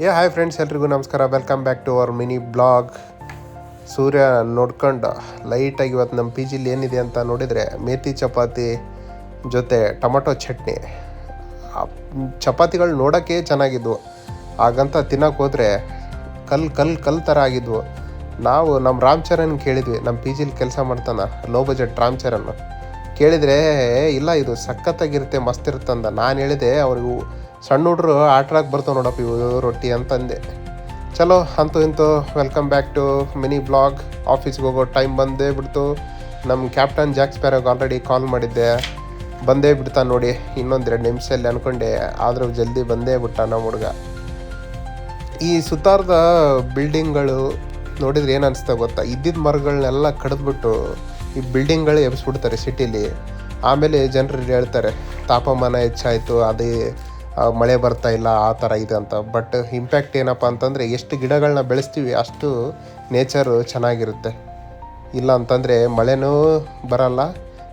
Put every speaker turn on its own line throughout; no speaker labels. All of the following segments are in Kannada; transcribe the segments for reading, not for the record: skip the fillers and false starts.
ಹಾಯ್ ಫ್ರೆಂಡ್ಸ್, ಎಲ್ರಿಗೂ ನಮಸ್ಕಾರ. Welcome back to our mini blog. ಸೂರ್ಯ ನೋಡ್ಕೊಂಡು ಲೈಟಾಗಿ ಇವತ್ತು ನಮ್ಮ ಪಿ ಜಿಲಿ ಏನಿದೆ ಅಂತ ನೋಡಿದರೆ ಮೇಥಿ ಚಪಾತಿ ಜೊತೆ ಟೊಮಟೊ ಚಟ್ನಿ. ಚಪಾತಿಗಳು ನೋಡೋಕ್ಕೆ ಚೆನ್ನಾಗಿದ್ವು, ಹಾಗಂತ ತಿನ್ನೋಕೆ ಹೋದರೆ ಕಲ್ ಥರ ಆಗಿದ್ವು. ನಾವು ನಮ್ಮ ರಾಮ್ ಕೇಳಿದ್ವಿ, ನಮ್ಮ ಪಿ ಜಿಲಿ ಕೆಲಸ ಮಾಡ್ತಾನೆ ಲೋ ಬಜೆಟ್ ರಾಮ್ ಕೇಳಿದರೆ ಇಲ್ಲ ಇದು ಸಖತ್ತಾಗಿರುತ್ತೆ, ಮಸ್ತ್ ಇರುತ್ತಂದ. ನಾನು ಹೇಳಿದೆ ಅವ್ರಿಗೂ, ಸಣ್ಣ ಹುಡ್ರು ಆಟರಾಗಿ ಬರ್ತಾವೆ ನೋಡಪ್ಪ ಇವು ರೊಟ್ಟಿ ಅಂತಂದೆ. ಚಲೋ ಅಂತೂ ಇಂತೂ welcome back to mini blog. ಆಫೀಸ್ಗೆ ಹೋಗೋ ಟೈಮ್ ಬಂದೇ ಬಿಡ್ತು. ನಮ್ಮ ಕ್ಯಾಪ್ಟನ್ ಜಾಕ್ ಸ್ಪ್ಯಾರೋಗೆ ಆಲ್ರೆಡಿ ಕಾಲ್ ಮಾಡಿದ್ದೆ, ಬಂದೇ ಬಿಡ್ತಾ ನೋಡಿ ಇನ್ನೊಂದು 2 ನಿಮಿಷದಲ್ಲಿ ಅಂದ್ಕೊಂಡೆ, ಆದರೂ ಜಲ್ದಿ ಬಂದೇ ಬಿಟ್ಟ ನಮ್ಮ ಹುಡುಗ. ಈ ಸುತ್ತಾರದ ಬಿಲ್ಡಿಂಗ್ಗಳು ನೋಡಿದ್ರೆ ಏನು ಅನಿಸ್ತಾ ಗೊತ್ತಾ, ಇದ್ದಿದ್ದ ಮರಗಳನ್ನೆಲ್ಲ ಕಡಿದ್ಬಿಟ್ಟು ಈ ಬಿಲ್ಡಿಂಗ್ಗಳು ಎಬ್ಸ್ಬಿಡ್ತಾರೆ ಸಿಟಿಲಿ. ಆಮೇಲೆ ಜನರು ಹೇಳ್ತಾರೆ ತಾಪಮಾನ ಹೆಚ್ಚಾಯಿತು, ಅದೇ ಮಳೆ ಬರ್ತಾ ಇಲ್ಲ, ಆ ಥರ ಇದೆ ಅಂತ. ಬಟ್ ಇಂಪ್ಯಾಕ್ಟ್ ಏನಪ್ಪ ಅಂತಂದರೆ, ಎಷ್ಟು ಗಿಡಗಳನ್ನ ಬೆಳೆಸ್ತೀವಿ ಅಷ್ಟು ನೇಚರು ಚೆನ್ನಾಗಿರುತ್ತೆ. ಇಲ್ಲ ಅಂತಂದರೆ ಮಳೆನೂ ಬರಲ್ಲ,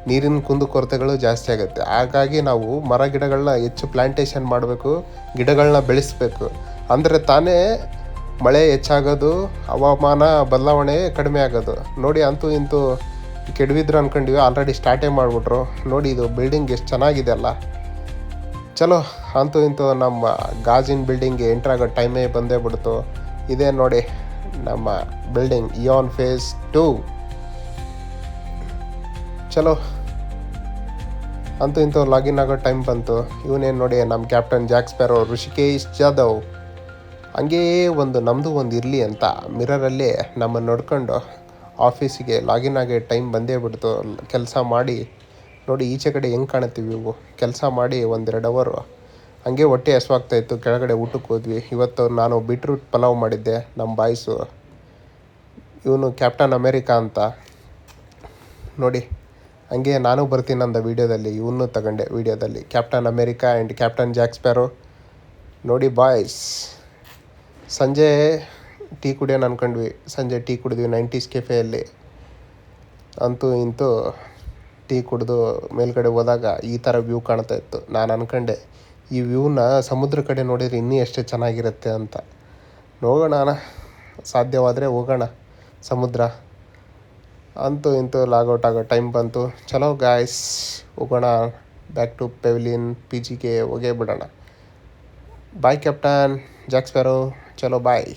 ನೀರಿನ ಕುಂದುಕೊರತೆಗಳು ಜಾಸ್ತಿ ಆಗುತ್ತೆ. ಹಾಗಾಗಿ ನಾವು ಮರ ಗಿಡಗಳನ್ನ ಹೆಚ್ಚು ಪ್ಲ್ಯಾಂಟೇಷನ್ ಮಾಡಬೇಕು, ಗಿಡಗಳನ್ನ ಬೆಳೆಸಬೇಕು. ಅಂದರೆ ತಾನೇ ಮಳೆ ಹೆಚ್ಚಾಗೋದು, ಹವಾಮಾನ ಬದಲಾವಣೆ ಕಡಿಮೆ ಆಗೋದು. ನೋಡಿ ಅಂತೂ ಇಂತೂ ಕೆಡವಿದ್ರು ಅಂದ್ಕೊಂಡಿವಿ, ಆಲ್ರೆಡಿ ಸ್ಟಾರ್ಟೇ ಮಾಡಿಬಿಟ್ರು. ನೋಡಿ ಇದು ಬಿಲ್ಡಿಂಗ್ ಎಷ್ಟು ಚೆನ್ನಾಗಿದೆ ಅಲ್ಲ. ಚಲೋ ಅಂತೂ ಇಂತೂ ನಮ್ಮ ಗಾಜಿನ ಬಿಲ್ಡಿಂಗ್ಗೆ ಎಂಟ್ರಾಗೋ ಟೈಮೇ ಬಂದೇ ಬಿಡ್ತು. ಇದೇ ನೋಡಿ ನಮ್ಮ ಬಿಲ್ಡಿಂಗ್, ಇಯಾನ್ ಫೇಸ್ 2. ಚಲೋ ಅಂತೂ ಇಂತೂ ಲಾಗಿನ್ ಆಗೋ ಟೈಮ್ ಬಂತು. ಇವನೇನು ನೋಡಿ ನಮ್ಮ captain Jack sparrow Rishikesh Jadhav. ಹಂಗೇ ನಮ್ಮದು ಒಂದು ಇರಲಿ ಅಂತ ಮಿರರಲ್ಲಿ ನಮ್ಮನ್ನು ನೋಡ್ಕೊಂಡು ಆಫೀಸಿಗೆ ಲಾಗಿನ್ ಆಗೋ ಟೈಮ್ ಬಂದೇ ಬಿಡ್ತು. ಕೆಲಸ ಮಾಡಿ ನೋಡಿ ಈಚೆ ಕಡೆ ಹೆಂಗೆ ಕಾಣುತ್ತೀವಿ ಇವು. ಕೆಲಸ ಮಾಡಿ 1-2 ಅವರು ಹಂಗೆ ಹೊಟ್ಟೆ ಹಸುವಾಗ್ತಾಯಿತ್ತು, ಕೆಳಗಡೆ ಊಟಕ್ಕೆ ಹೋದ್ವಿ. ಇವತ್ತು ನಾನು ಬೀಟ್ರೂಟ್ ಪಲಾವ್ ಮಾಡಿದ್ದೆ. ನಮ್ಮ ಬಾಯ್ಸು, ಇವನು ಕ್ಯಾಪ್ಟನ್ ಅಮೇರಿಕಾ ಅಂತ ನೋಡಿ, ಹಂಗೆ ನಾನು ಬರ್ತೀನಿ ಅಂದ ವೀಡಿಯೋದಲ್ಲಿ, ಇವನು ತಗೊಂಡೆ ವೀಡಿಯೋದಲ್ಲಿ, captain America and captain Jack sparrow. ನೋಡಿ ಬಾಯ್ಸ್, ಸಂಜೆ ಟೀ ಕುಡಿಯೋಣ ಅಂದ್ಕೊಂಡ್ವಿ. ಸಂಜೆ ಟೀ ಕುಡಿದ್ವಿ 90s ಕೆಫೆಯಲ್ಲಿ. ಅಂತೂ ಇಂತೂ ಟೀ ಕುಡಿದು ಮೇಲ್ಗಡೆ ಹೋದಾಗ ಈ ಥರ ವ್ಯೂ ಕಾಣ್ತಾ ಇತ್ತು. ನಾನು ಅಂದ್ಕೊಂಡೆ, ಈ ವ್ಯೂನ ಸಮುದ್ರ ಕಡೆ ನೋಡಿದರೆ ಇನ್ನೂ ಎಷ್ಟು ಚೆನ್ನಾಗಿರುತ್ತೆ ಅಂತ. ನೋಡೋಣ, ಸಾಧ್ಯವಾದರೆ ಹೋಗೋಣ ಸಮುದ್ರ. ಅಂತೂ ಇಂತೂ ಲಾಗೌಟ್ ಆಗೋ ಟೈಮ್ ಬಂತು. ಚಲೋ ಗಾಯ್ಸ್, ಹೋಗೋಣ ಬ್ಯಾಕ್ ಟು ಪೆವಿಲಿಯನ್ ಪಿ ಜಿಗೆ ಹೋಗೇ ಬಿಡೋಣ. ಬಾಯ್ ಕ್ಯಾಪ್ಟನ್ ಜಾಕ್ ಸ್ಪ್ಯಾರೋ, ಚಲೋ ಬಾಯ್.